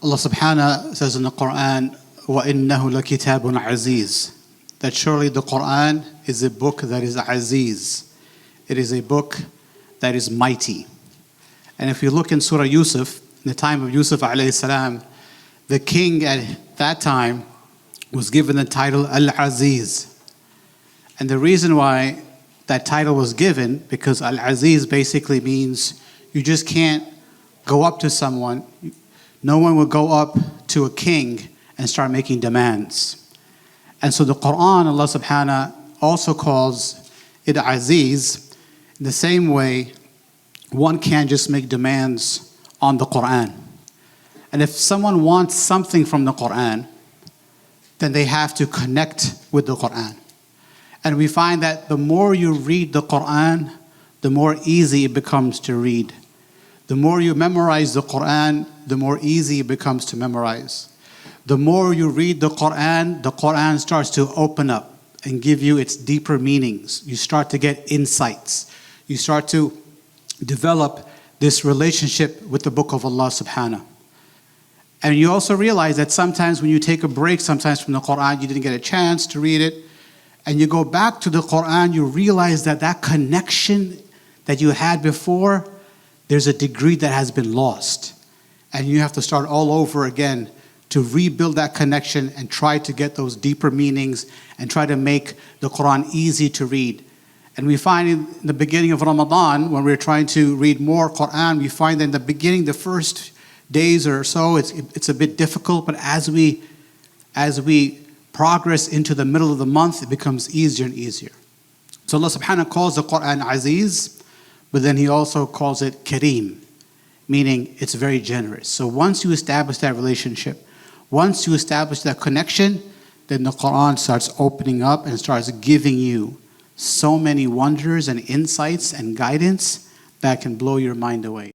Allah subhanahu says in the Quran, وَإِنَّهُ لَكِتَابٌ عَزِيزٌ, that surely the Quran is a book that is aziz. It is a book that is mighty. And if you look in Surah Yusuf, in the time of Yusuf alayhi salam, the king at that time was given the title Al-Aziz. And the reason why that title was given, because Al-Aziz basically means you just can't go up to someone. No one will go up to a king and start making demands. And so the Quran, Allah subhanahu also calls it Aziz. In the same way, one can't just make demands on the Quran. And if someone wants something from the Quran, then they have to connect with the Quran. And we find that the more you read the Quran, the more easy it becomes to read. The more you memorize the Quran, the more easy it becomes to memorize. The more you read the Quran starts to open up and give you its deeper meanings. You start to get insights. You start to develop this relationship with the book of Allah subhanahu. And you also realize that sometimes when you take a break, sometimes from the Quran, you didn't get a chance to read it, and you go back to the Quran, you realize that that connection that you had before, there's a degree that has been lost. And you have to start all over again to rebuild that connection and try to get those deeper meanings and try to make the Quran easy to read. And we find in the beginning of Ramadan, when we're trying to read more Quran, we find that in the beginning, the first days or so, it's a bit difficult, but as we progress into the middle of the month, it becomes easier and easier. So Allah subhanahu calls the Quran Aziz, but then He also calls it Kareem, meaning it's very generous. So once you establish that relationship, once you establish that connection, then the Quran starts opening up and starts giving you so many wonders and insights and guidance that can blow your mind away.